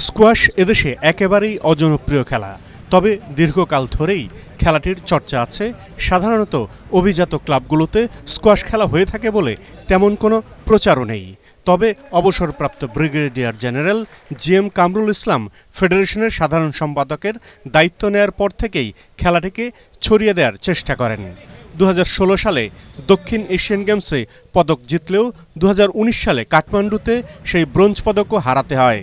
Squash এদেশে একেবারেই অজনপ্রিয় খেলা, তবে দীর্ঘকাল ধরেই খেলাটির চর্চা আছে। সাধারণত অভিজাত ক্লাবগুলোতে স্কোয়াশ খেলা হয়ে থাকে বলে তেমন কোনো প্রচারও নেই। তবে অবসরপ্রাপ্ত brigadier general GM Kamrul Islam ফেডারেশনের সাধারণ সম্পাদকের দায়িত্ব নেয়ার পর থেকেই খেলাটিকে ছড়িয়ে দেওয়ার চেষ্টা করেন। 2016 সালে দক্ষিণ এশিয়ান গেমসে পদক জিতলেও 2019 সালে কাঠমান্ডুতে সেই ব্রোঞ্জ পদকও হারাতে হয়।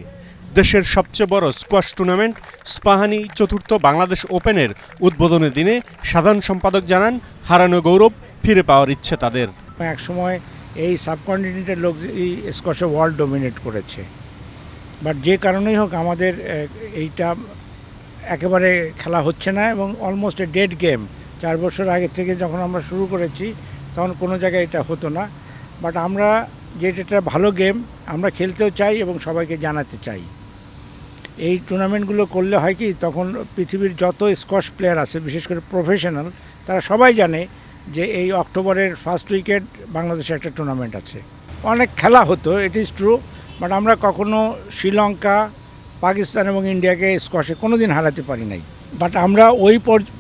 দেশের সবচেয়ে বড় স্কোয়াশ টুর্নামেন্ট স্পাহানি চতুর্থ বাংলাদেশ ওপেনের উদ্বোধনী দিনে সাধারণ সম্পাদক জানান, হারানো গৌরব ফিরে পাওয়ার ইচ্ছে তাদের। এক সময় এই সাবকন্টিনেন্টের লোক এই স্কোয়াশে ওয়ার্ল্ড ডমিনেট করেছে, বাট যে কারণেই হোক আমাদের এইটা একেবারে খেলা হচ্ছে না এবং অলমোস্ট এ ডেড গেম। 4 বছর আগে থেকে যখন আমরা শুরু করেছি তখন কোনো জায়গায় এটা হতো না, বাট আমরা যেটা ভালো গেম আমরা খেলতেও চাই এবং সবাইকে জানাতে চাই। এই টুর্নামেন্টগুলো করলে হয় কি, তখন পৃথিবীর যত স্কোয়াশ প্লেয়ার আছে বিশেষ করে প্রফেশনাল, তারা সবাই জানে যে এই অক্টোবরের ফার্স্ট উইকেট বাংলাদেশে একটা টুর্নামেন্ট আছে। অনেক খেলা হতো, ইট ইজ ট্রু, বাট আমরা কখনো শ্রীলঙ্কা, পাকিস্তান এবং ইন্ডিয়াকে স্কোয়াশে কোনো দিন হারাতে পারি নাই। বাট আমরা ওই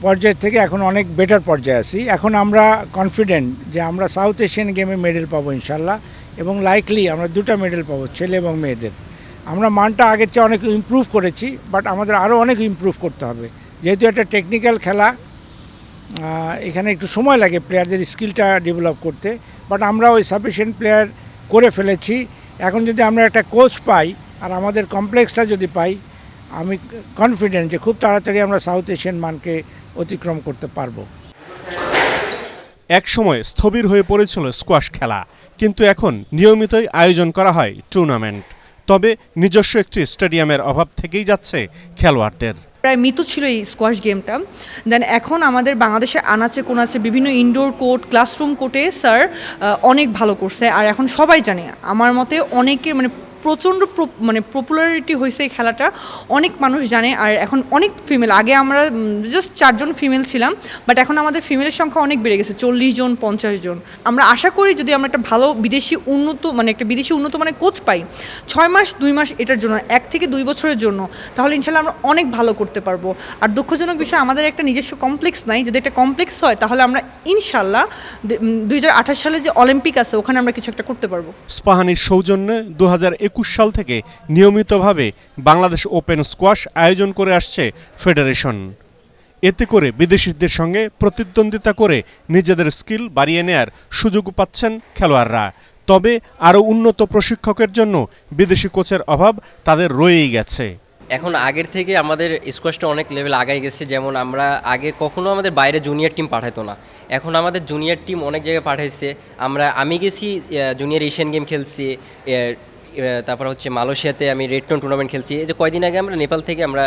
পর্যায় থেকে এখন অনেক বেটার পর্যায়ে আছি। এখন আমরা কনফিডেন্ট যে আমরা সাউথ এশিয়ান গেমে মেডেল পাবো ইনশাল্লাহ, এবং লাইকলি আমরা 2টা মেডেল পাবো, ছেলে এবং মেয়েদের। আমরা মানটা আগের চেয়ে অনেক ইমপ্রুভ করেছি, বাট আমাদের আরও অনেক ইমপ্রুভ করতে হবে। যেহেতু একটা টেকনিক্যাল খেলা, এখানে একটু সময় লাগে প্লেয়ারদের স্কিলটা ডেভেলপ করতে, বাট আমরা ওই সাফিসিয়েন্ট প্লেয়ার করে ফেলেছি। এখন যদি আমরা একটা কোচ পাই আর আমাদের কমপ্লেক্সটা যদি পাই, আমি কনফিডেন্ট যে খুব তাড়াতাড়ি আমরা সাউথ এশিয়ান মানকে অতিক্রম করতে পারবো। এক সময় স্থবির হয়ে পড়েছিল স্কোয়াশ খেলা, কিন্তু এখন নিয়মিতই আয়োজন করা হয় টুর্নামেন্ট। তবে নিজস্ব একটি স্টেডিয়ামের অভাব থেকেই যাচ্ছে খেলোয়াড়দের। প্রায় মৃত ছিল এই স্কোয়াশ গেমটা। দেন এখন আমাদের বাংলাদেশে আনাচে কোনাচে বিভিন্ন ইনডোর কোর্ট, ক্লাসরুম কোর্টে স্যার অনেক ভালো করছে। আর এখন সবাই জানে, আমার মতে অনেকের প্রচণ্ড পপুলারিটি হয়েছে এই খেলাটা, অনেক মানুষ জানে। আর এখন অনেক ফিমেল, আগে আমরা জাস্ট 4 জন ফিমেল ছিলাম, বাট এখন আমাদের ফিমেলের সংখ্যা অনেক বেড়ে গেছে, 40 জন 50 জন। আমরা আশা করি যদি আমরা একটা ভালো বিদেশি উন্নত কোচ পাই 6 মাস 2 মাস এটার জন্য, 1 থেকে 2 বছরের জন্য, তাহলে ইনশাল্লাহ আমরা অনেক ভালো করতে পারবো। আর দুঃখজনক বিষয়, আমাদের একটা নিজস্ব কমপ্লেক্স নাই। যদি একটা কমপ্লেক্স হয় তাহলে আমরা ইনশাল্লাহ 2028 সালে যে অলিম্পিক আছে ওখানে আমরা কিছু একটা করতে পারবো। স্পাহানির সৌজন্যে 2021 সাল থেকে নিয়মিতভাবে বাংলাদেশ ওপেন স্কোয়াশ আয়োজন করে আসছে ফেডারেশন। এতে করে বিদেশিদের সঙ্গে প্রতিদ্বন্দ্বিতা করে নিজেদের স্কিল বাড়িয়ে নেয়ার সুযোগ পাচ্ছেন খেলোয়াড়রা। তবে আরও উন্নত প্রশিক্ষকের জন্য বিদেশি কোচের অভাব তাদের রয়েই গেছে। এখন আগের থেকে আমাদের স্কোয়াশটা অনেক লেভেল আগায় গেছে। যেমন আমরা আগে কখনো আমাদের বাইরে জুনিয়র টিম পাঠাতো না, এখন আমাদের জুনিয়র টিম অনেক জায়গায় পাঠাইছে। আমি গেছি জুনিয়র এশিয়ান গেম খেলছি, তারপর হচ্ছে মালয়েশিয়াতে আমি রেড টোন টুর্নামেন্ট খেলছি। এই যে কয়দিন আগে আমরা নেপাল থেকে আমরা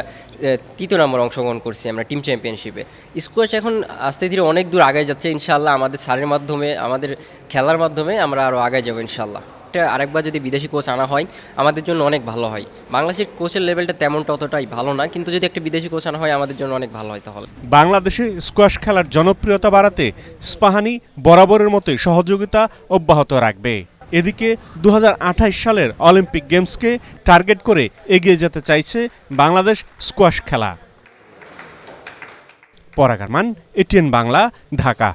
3য় নম্বর অংশগ্রহণ করছি আমরা টিম চ্যাম্পিয়নশিপে। স্কোয়াশ এখন আস্তে ধীরে অনেক দূর আগায় যাচ্ছে ইনশাআল্লাহ। আমাদের স্যারের মাধ্যমে, আমাদের খেলার মাধ্যমে আমরা আরও আগায় যাবো ইনশাআল্লাহ। আরেকবার যদি বিদেশি কোচ আনা হয় আমাদের জন্য অনেক ভালো হয়। বাংলাদেশের কোচের লেভেলটা তেমনটা অতটাই ভালো না, কিন্তু যদি একটা বিদেশি কোচ আনা হয় আমাদের জন্য অনেক ভালো হয়। তাহলে বাংলাদেশে স্কোয়াশ খেলার জনপ্রিয়তা বাড়াতে স্পাহানি বরাবরের মতোই সহযোগিতা অব্যাহত রাখবে। এদিকে 2028 সালের অলিম্পিক গেমসকে টার্গেট করে এগিয়ে যেতে চাইছে বাংলাদেশ স্কোয়াশ খেলা। পরাগ আরমান, এটিএন বাংলা, ঢাকা।